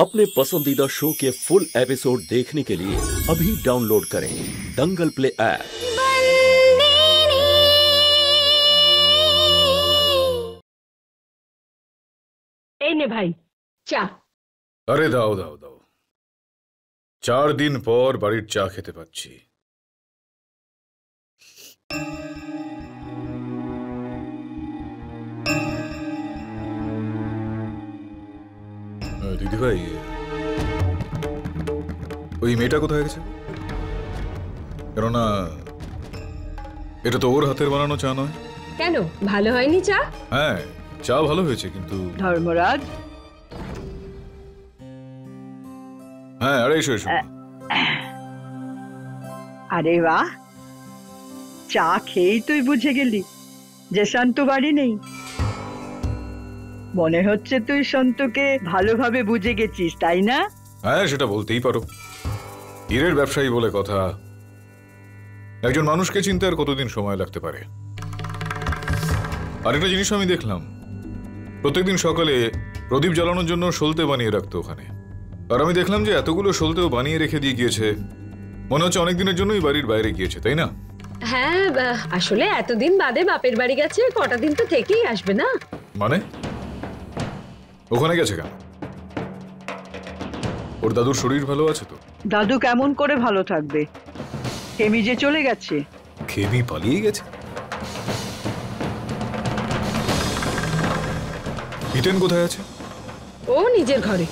अपने पसंदीदा शो के फुल एपिसोड देखने के लिए अभी डाउनलोड करें दंगल प्ले ऐप। ने भाई चा अरे दाओ दाओ दाओ 4 दिन पर बाड़ीर चा खेते पाচ্ছি। दीदी भाई ওই মেয়েটা কোথায় গেছে? কেননা এটা তো ওর হাতের বানানো চা নয়। কেন ভালো হয়নি চা? হ্যাঁ চা ভালো হয়েছে কিন্তু ধর্মরাজ। হ্যাঁ আরে এসো এসো। আরে বাহ, চা খেয়েই তুই বুঝে গেলি যে সন্তু বাড়ি নেই। মনে হচ্ছে তুই সন্তুকে ভালোভাবে বুঝে গেছিস, তাই না? হ্যাঁ সেটা বলতেই পারো। হীরের ব্যবসায়ী বলে কথা, একজন মানুষকে চিনতে আর কতদিন সময় লাগতে পারে। আরেকটা জিনিস আমি দেখলাম, প্রত্যেকদিন সকালে প্রদীপ জ্বালানোর জন্য সলতে বানিয়ে রাখতো ওখানে। আর আমি দেখলাম যে এতগুলো সলতেও বানিয়ে রেখে দিয়ে গিয়েছে, মনে হচ্ছে অনেকদিনের জন্যই বাড়ির বাইরে গিয়েছে, তাই না? হ্যাঁ আসলে এতদিন বাদে বাপের বাড়ি গেছে, কটা দিন তো থেকেই আসবে না। মানে ওখানে গেছে কেন? ওর দাদুর শরীর ভালো আছে তো? দাদু কেমন করে ভালো থাকবে, খেমি যে চলে গেছে। খেমি পালিয়ে গেছে? হিতেন কোথায় আছে? ও নিজের ঘরে।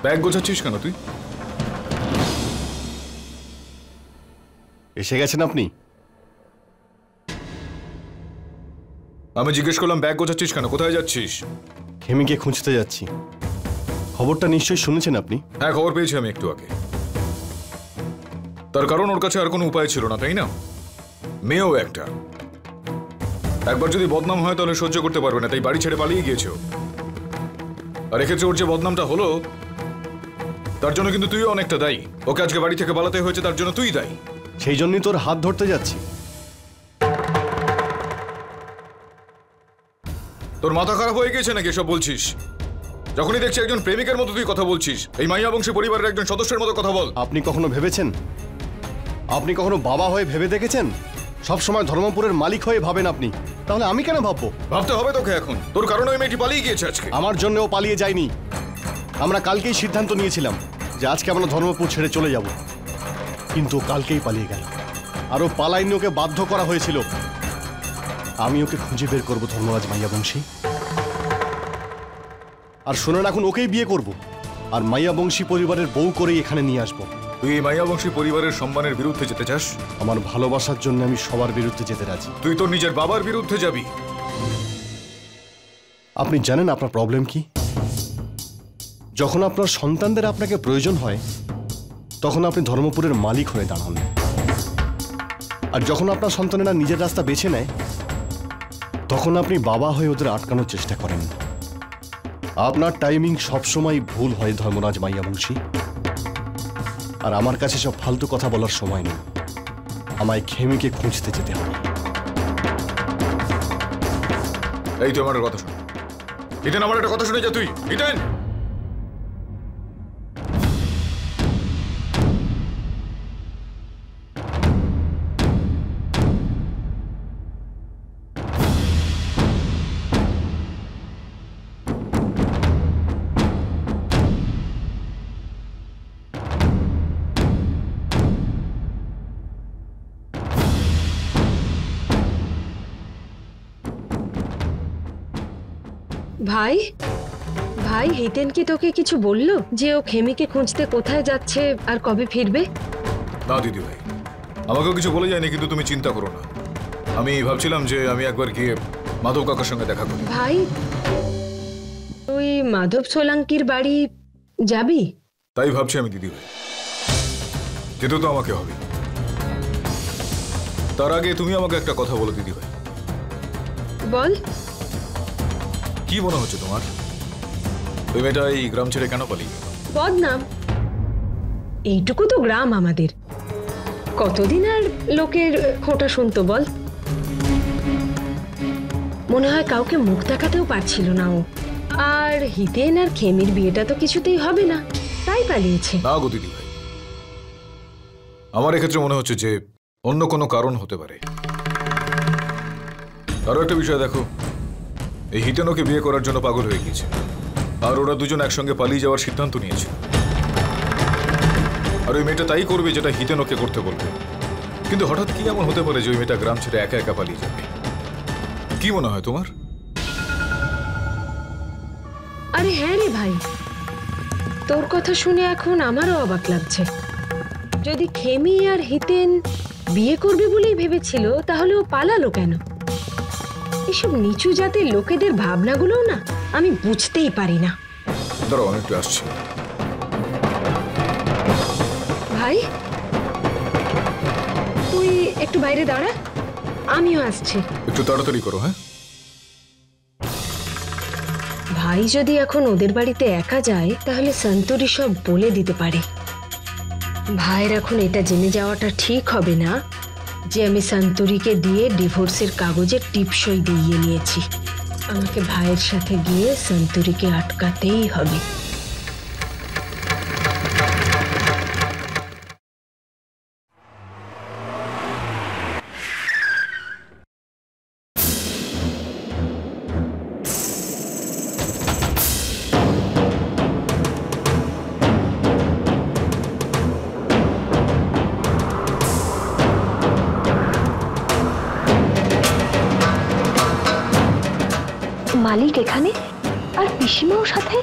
ব্যাগ গোছাচ্ছিস কেন তুই? এসে গেছেন আপনি? আমি জিজ্ঞেস করলাম ব্যাগ গোছাচ্ছিস কেন, কোথায় যাচ্ছিস? খেমিকে খুঁজতে যাচ্ছি। খবরটা নিশ্চয়ই শুনেছেন আপনি? হ্যাঁ খবর পেয়েছি আমি একটু আগে। তার কারণ ওর কাছে আর কোনো উপায় ছিল না, তাই না? মেয়েও একটা, একবার যদি বদনাম হয় তাহলে সহ্য করতে পারবে না, তাই বাড়ি ছেড়ে পালিয়ে গিয়েছে। আর এক্ষেত্রে ওর যে বদনামটা হলো তার জন্য কিন্তু তুইও অনেকটা দায়ী। ওকে আজকে বাড়ি থেকে পালাতে হয়েছে, তার জন্য তুই দায়ী। সেই জন্যই তোর হাত ধরতে যাচ্ছি। তোর মাথা খারাপ হয়ে গেছে নাকি এসব বলছিস? যখনই দেখছি একজন প্রেমিকের মতো তুই কথা বলছিস। এই মাইয়া বংশী পরিবারের একজন সদস্যের মতো কথা বল। আপনি কখনো ভেবেছেন, আপনি কখনো বাবা হয়ে ভেবে দেখেছেন? সবসময় ধর্মপুরের মালিক হয়ে ভাবেন আপনি, তাহলে আমি কেন ভাববো? ভাবতে হবে তোকে এখন, তোর কারণে ওই মেয়েটি পালিয়ে গিয়েছে আজকে। আমার জন্য ও পালিয়ে যায়নি। আমরা কালকেই সিদ্ধান্ত নিয়েছিলাম যে আজকে আমরা ধর্মপুর ছেড়ে চলে যাব, কিন্তু কালকেই পালিয়ে গেল। আরও পালাইনি, ওকে বাধ্য করা হয়েছিল। আমি ওকে খুঁজে বের করবো ধর্মরাজ মাইয়া বংশী। আর শোনেন, এখন ওকেই বিয়ে করব, আর মাইয়া বংশী পরিবারের বউ করেই এখানে নিয়ে আসবো। তুই এই মাইয়া বংশী পরিবারের সম্মানের বিরুদ্ধে যেতে চাস? আমার ভালোবাসার জন্য আমি সবার বিরুদ্ধে যেতে রাজি। তুই তোর নিজের বাবার বিরুদ্ধে যাবি? আপনি জানেন আপনার প্রবলেম কি? যখন আপনার সন্তানদের আপনাকে প্রয়োজন হয় তখন আপনি ধর্মপুরের মালিক হয়ে দাঁড়ান, আর যখন আপনার সন্তানেরা নিজের রাস্তা বেছে নেয় তখন আপনি বাবা হয়ে ওদের আটকানোর চেষ্টা করেন। আপনার টাইমিং সবসময় ভুল হয় ধর্মরাজ মাইয়া বংশী। আর আমার কাছে সব ফালতু কথা বলার সময় নেই। আমায় খেমিকে খুঁজতে যেতে হবে। এই তুই আমার কথা শোন। হিতেন, আমার একটা কথা শুনে যা তুই। হিতেন, ভাই ভাই হিতেন কি তোকে কিছু বললো যে ও খেমিকে খুঁজতে কোথায় যাচ্ছে আর কবে ফিরবে? না দিদি ভাই, আমাকেও কিছু বলে যায়নি, কিন্তু তুমি চিন্তা করো না। আমি ভাবছিলাম যে আমি একবার গিয়ে মাধব কাকার সঙ্গে দেখা করি। ভাই তুই মাধব সোলাঙ্কির বাড়ি যাবি? তাই ভাবছি আমি দিদি ভাই, যেতে তো আমাকে হবে। তার আগে তুমি আমাকে একটা কথা বলো দিদি ভাই। বল। কি মনে হচ্ছে তোমার? ওই মেয়েটা এই গ্রাম ছেড়ে কেন পালিয়ে? বদনাম। এইটুকু তো গ্রাম আমাদের, কতদিন আর লোকের খোঁটা শুনতো বল? মনে হয় কাউকে মুখ দেখাতেও পারছিল না ও। আর হিতেন আর খেমির বিয়েটা তো কিছুতেই হবে না, তাই পালিয়েছে। না গো দিদি ভাই, আমার এক্ষেত্রে মনে হচ্ছে যে অন্য কোনো কারণ হতে পারে। আরো একটা বিষয় দেখো, এই হিতেন ওকে বিয়ে করার জন্য পাগল হয়ে গিয়েছে, আর ওরা দুজন একসঙ্গে পালিয়ে যাওয়ার সিদ্ধান্ত নিয়েছে। আর ওই মেয়েটা তাই করবে যেটা হিতেন ওকে করতে বলবে। কিন্তু হঠাৎ কি এমন হতে পারে যে ওই মেয়েটা গ্রাম ছেড়ে একা একা পালিয়ে যাবে? কি মনে হয় তোমার? আরে হ্যাঁ রে ভাই, তোর কথা শুনে এখন আমারও অবাক লাগছে। যদি খেমি আর হিতেন বিয়ে করবে বলেই ভেবেছিল, তাহলে ও পালালো কেন? এসব নিচু জাতের লোকেদের ভাবনাগুলো না আমি বুঝতেই পারি না। দাঁড়াও, আমি একটু আসছি। ভাই তুই একটু বাইরে দাঁড়া, আমিও আসছি। একটু তাড়াতাড়ি করো। হ্যাঁ, ভাই যদি এখন ওদের বাড়িতে একা যায়, তাহলে সন্তরি সব বলে দিতে পারে। ভাইয়ের এখন এটা জেনে যাওয়াটা ঠিক হবে না যে আমি সন্তরিকে দিয়ে ডিভোর্সের কাগজে টিপসই দিয়ে নিয়েছি। আমাকে ভাইয়ের সাথে গিয়ে সন্তরিকে আটকাতেই হবে। মালিক এখানে আর পিসিমাও সাথে?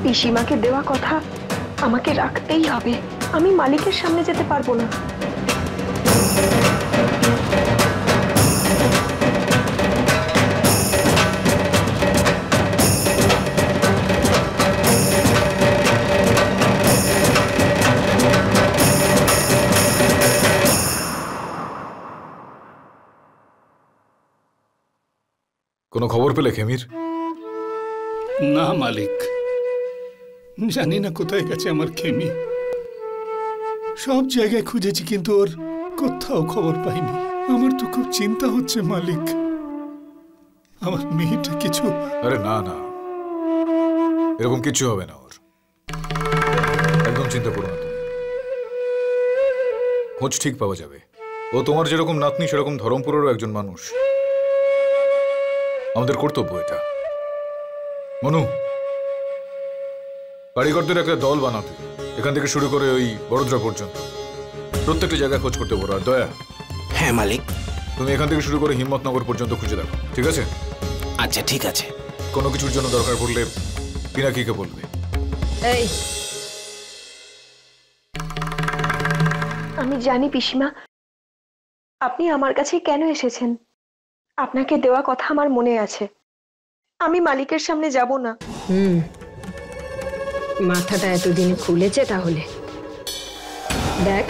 পিসিমাকে দেওয়া কথা আমাকে রাখতেই হবে, আমি মালিকের সামনে যেতে পারবো না। কোনো খবর পেলে খেমির? না মালিক, জানি না কোথায় গেছে আমার খেমি। সব জায়গায় খুঁজেছি কিন্তু ওর কোথাও খবর পাইনি। আমার তো খুব চিন্তা হচ্ছে মালিক, আমার মেয়েটা কিছু। আরে না না, এরকম কিছু হবে না ওর, একদম চিন্তা করো না তুমি। খোঁজ ঠিক পাওয়া যাবে। ও তোমার যেরকম নাতনি সেরকম ধরমপুরেরও একজন মানুষ। আমাদের কর্তব্য এটা। মনু, কারিগরদের একটা দল বানাতে, এখান থেকে শুরু করে ওই বড়োদরা পর্যন্ত প্রত্যেকটা জায়গায় খোঁজ করতে বলো। আর দয়া, হ্যাঁ মালিক, তুমি এখান থেকে শুরু করে হিম্মতনগর পর্যন্ত খুঁজে দেখো, ঠিক আছে? আচ্ছা ঠিক আছে। কোনো কিছুর জন্য দরকার পড়লে পিনাকিকে বলবে। এই আমি জানি পিসিমা আপনি আমার কাছে কেন এসেছেন। আপনাকে দেওয়া কথা আমার মনে আছে, আমি মালিকের সামনে যাব না। মাথাটা এতদিনে খুলেছে তাহলে। দেখ,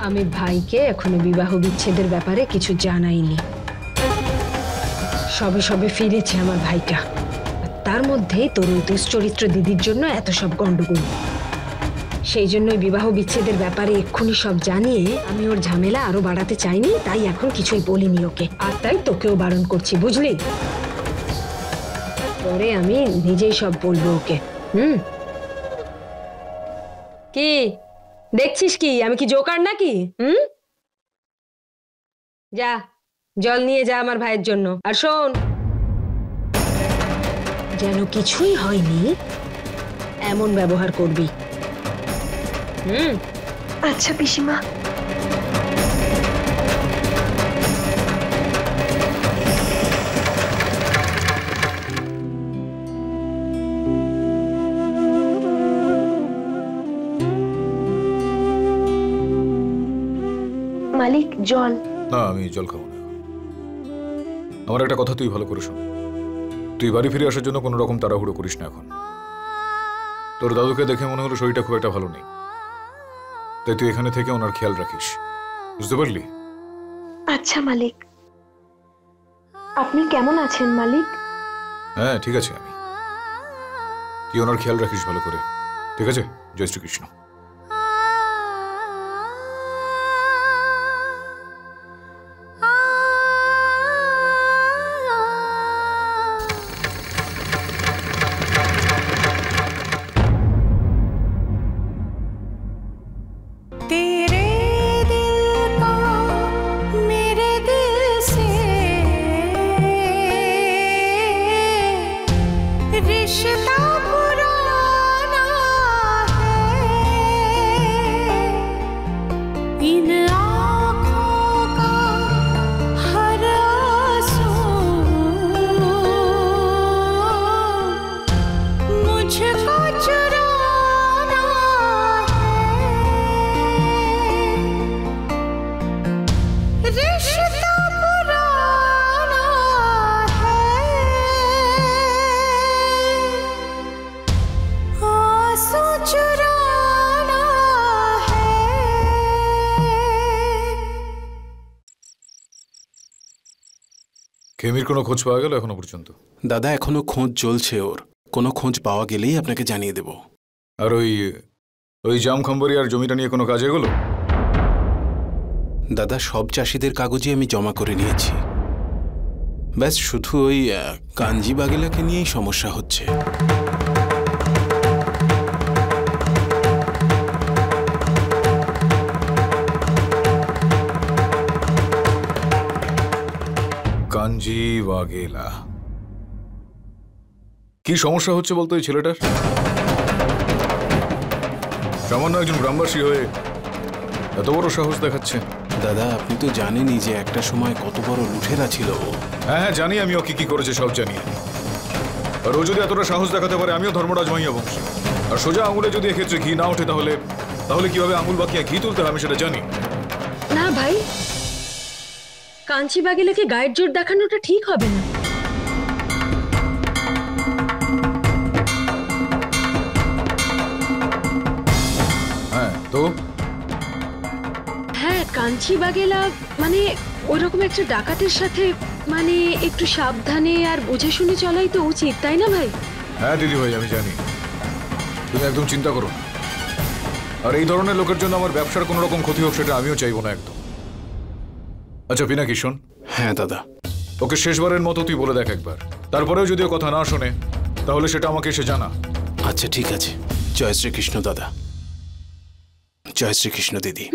আমি ভাইকে এখনো বিবাহ বিচ্ছেদের ব্যাপারে কিছু জানাইনি। সবে সবে ফিরেছে আমার ভাইটা, আর তার মধ্যেই তোর ওই দুশ্চরিত্র দিদির জন্য এত সব গন্ডগোল। সেই জন্যই বিবাহ বিচ্ছেদের ব্যাপারে এক্ষুনি সব জানিয়ে আমি ওর ঝামেলা আরো বাড়াতে চাইনি, তাই এখন কিছুই বলিনি ওকে। আর তাই তোকেও বারণ করছি, বুঝলি? পরে আমি নিজেই সব বলবো ওকে। কি দেখছিস কি, আমি কি জোকার নাকি? যা জল নিয়ে যা আমার ভাইয়ের জন্য। আর শোন, যেন কিছুই হয়নি এমন ব্যবহার করবি। আচ্ছা পিসিমা। মালিক জল। না, আমি জল খাবো না। আমার একটা কথা তুই ভালো করে শোন, তুই বাড়ি ফিরে আসার জন্য কোনো রকম তাড়াহুড়ো করিস না এখন। তোর দাদুকে দেখে মনে হলো শরীরটা খুব একটা ভালো নেই, তাই তুই এখানে থেকে ওনার খেয়াল রাখিস, বুঝতে পারলি? আচ্ছা মালিক। আপনি কেমন আছেন মালিক? হ্যাঁ ঠিক আছে, তুই ওনার খেয়াল রাখিস ভালো করে, ঠিক আছে, জয় শ্রীকৃষ্ণ। খেমির কোনো খোঁজ পাওয়া গেল এখনো পর্যন্ত? দাদা এখনো খোঁজ চলছে ওর, কোনো খোঁজ পাওয়া গেলেই আপনাকে জানিয়ে দেব। আর ওই জামখম্বরি আর জমিটা নিয়ে কোনো কাজ এগোলো? দাদা সব চাষিদের কাগজই আমি জমা করে নিয়েছি, ব্যাস শুধু ওই কাঞ্জি বাগেলাকে নিয়েই সমস্যা হচ্ছে। কাঞ্জি বাগেলা, কি সমস্যা হচ্ছে বলতো এই ছেলেটার? সামান্য একজন গ্রামবাসী হয়ে এত বড় সাহস দেখাচ্ছে। দাদা আপনি তো জানেনই যে একটা সময় কত বড় লুঠেরা ছিল ও। হ্যাঁ হ্যাঁ জানি, আমি ও কি করেছে সব জানি। আর ও যদি এতটা সাহস দেখাতে পারে, আমিও ধর্মরাজ মাইয়া বংশ। আর সোজা আঙুলে যদি এক্ষেত্রে ঘি না ওঠে তাহলে কিভাবে আঙুল বাকিয়ে ঘি তুলতে হবে আমি সেটা জানি। না ভাই, কাঞ্চি বাগেলাকে গায়ের জোর দেখানোটা ঠিক হবে না। হ্যাঁ তো হ্যাঁ, কাঞ্চি বাগেলা মানে ওইরকম একটা ডাকাতের সাথে মানে একটু সাবধানে আর বুঝে শুনে চলাই তো উচিত, তাই না ভাই? হ্যাঁ দিদি ভাই, আমি জানি, তুমি একদম চিন্তা করো না। আর এই ধরনের লোকের জন্য আমার ব্যবসার কোনো রকম ক্ষতি হোক সেটা আমিও চাইবো না একদম। আচ্ছা পিনাকি শোন। হ্যাঁ দাদা। ওকে শেষবারের মতো তুই বলে দেখ একবার, তারপরেও যদি ও কথা না শোনে তাহলে সেটা আমাকে এসে জানা। আচ্ছা ঠিক আছে। জয় শ্রীকৃষ্ণ দাদা। জয় শ্রীকৃষ্ণ দিদি।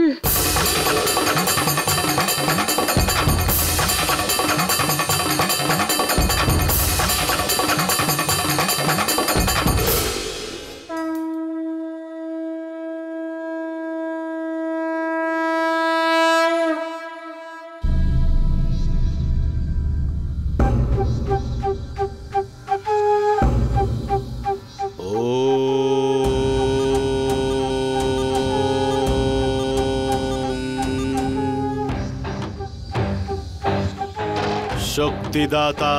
শক্তিদাতা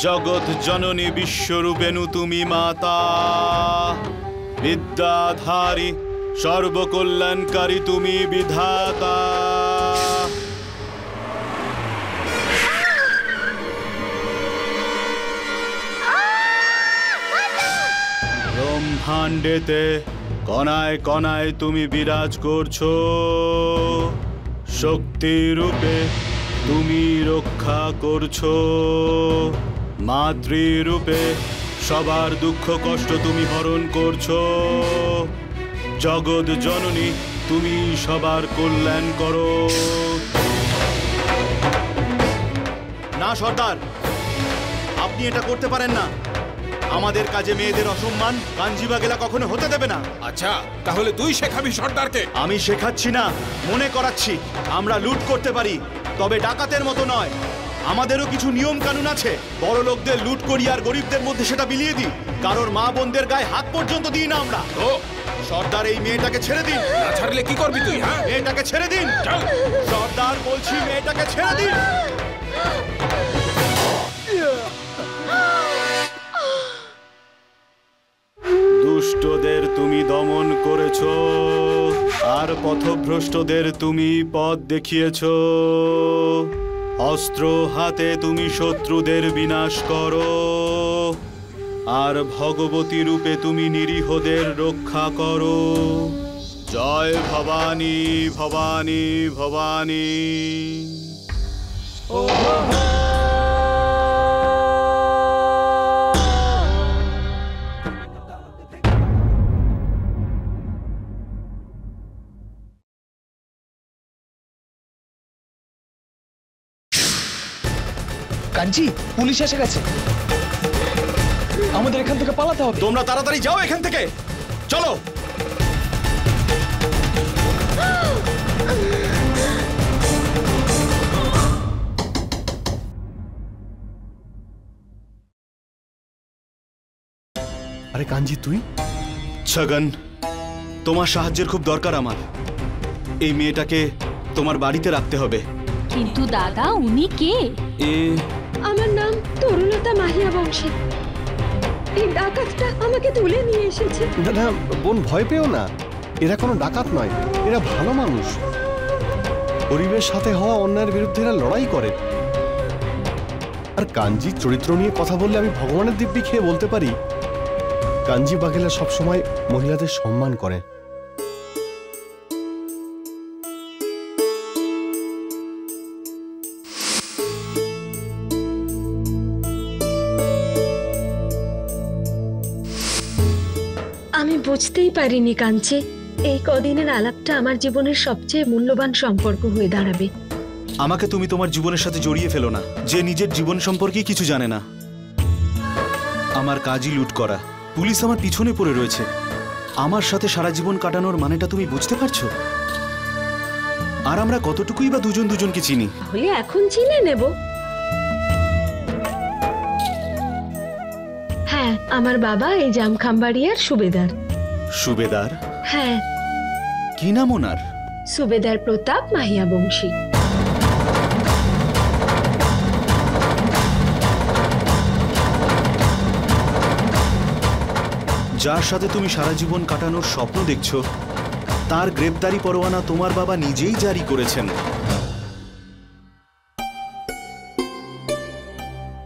জগৎ জননী বিশ্বরূপেণু তুমি মাতা, বিদ্যাধারী সর্বকল্যাণকারী তুমি বিধাতা। ব্রহ্মাণ্ডেতে কণায় কণায় তুমি বিরাজ করছো, শক্তিরূপে তুমি রক্ষা করছো, মাতৃরূপে সবার দুঃখ কষ্ট তুমি হরণ করছো। জগৎ জননী তুমি সবার কল্যাণ করো। না সর্দার, আপনি এটা করতে পারেন না। আমাদের কাজে মেয়েদের অসম্মান কাঞ্জি বাগেলা কখনো হতে দেবে না। আচ্ছা তাহলে তুই শেখাবি সর্দারকে? আমি শেখাচ্ছি না, মনে করাচ্ছি। আমরা লুট করতে পারি, তবে ডাকাতের মতো নয়। আমাদেরও কিছু নিয়ম কানুন আছে। বড় লোকদের লুট করি আর গরিবদের মধ্যে সেটা বিলিয়ে দিই। কারোর মা বোনদের গায়ে হাত পর্যন্ত দিই না আমরা। সর্দার এই মেয়েটাকে ছেড়ে দিন। না ছাড়লে কি করবি তুই? হ্যাঁ মেয়েটাকে ছেড়ে দিন। সর্দার বলছি মেয়েটাকে ছেড়ে দিন। দুষ্টদের তুমি দমন করেছো আর পথভ্রষ্টদের তুমি পথ দেখিয়েছো। অস্ত্র হাতে তুমি শত্রুদের বিনাশ করো আর ভগবতী রূপে তুমি নিরীহদের রক্ষা করো। জয় ভবানী ভবানী ভবানী। কাঞ্চি, পুলিশ এসে গেছে, আমাদের এখান থেকে পালাতে হবে। তোমরা তাড়াতাড়ি যাও এখান থেকে, চলো। আরে কাঞ্জি, তুই? ছগন, তোমার সাহায্যের খুব দরকার আমার। এই মেয়েটাকে তোমার বাড়িতে রাখতে হবে। কিন্তু দাদা, উনি কে? আমার নাম তরুণতা মাহিয়া বংশী। এই ডাকাতটা আমাকে তুলে নিয়ে এসেছে। দাদা বোন, ভয় পেও না, এরা কোনো ডাকাত নয়, এরা ভালো মানুষ। গরিবের সাথে হওয়া অন্যায়ের বিরুদ্ধে এরা লড়াই করে। আর কাঞ্জির চরিত্র নিয়ে কথা বললে আমি ভগবানের দিব্যি খেয়ে বলতে পারি, কাঞ্জি বাঘেলা সবসময় মহিলাদের সম্মান করে। আমি বুঝতেই পারিনি কাঞ্চি, এই কদিনের আলাপটা আমার জীবনের সবচেয়ে মূল্যবান সম্পর্ক হয়ে দাঁড়াবে। আমাকে তুমি তোমার জীবনের সাথে জড়িয়ে ফেলো না, যে নিজের জীবন সম্পর্কে কিছু জানে না। আমার কাজই লুট করা। পুলিশ আমার পিছনে পড়ে রয়েছে। আমার সাথে সারা জীবন কাটানোর মানেটা তুমি বুঝতে পারছো? আর আমরা কতটুকুই বা দুজন দুজনকে চিনি? তাহলে এখন চিনে নেব। হ্যাঁ, আমার বাবা এই জামখাম্বাড়িয়ার সুবেদার। সুবেদার? হ্যাঁ। কি নাম ওনার? সুবেদার প্রতাপ মাহিয়া বংশী। যার সাথে তুমি সারা জীবন কাটানোর স্বপ্ন দেখছো, তার গ্রেপ্তারি পরোয়ানা তোমার বাবা নিজেই জারি করেছেন।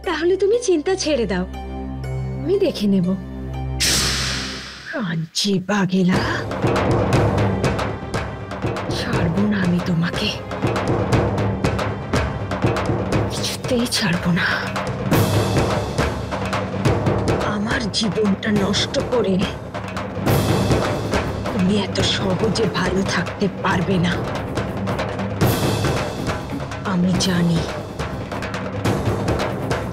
তাহলে তুমি চিন্তা ছেড়ে দাও, আমি দেখে নেব। কাঞ্চি বাঘেলা, ছাড়বো না আমি তোমাকে, কিছুতেই ছাড়বো না। আমার জীবনটা নষ্ট করে তুমি এত সহজে ভালো থাকতে পারবে না। আমি জানি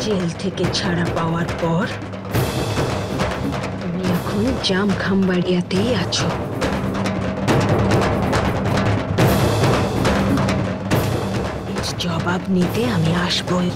জেল থেকে ছাড়া পাওয়ার পর তুমি এখন জামখাম্বাড়িয়াতেই আছো। এর জবাব নিতে আমি আসবই।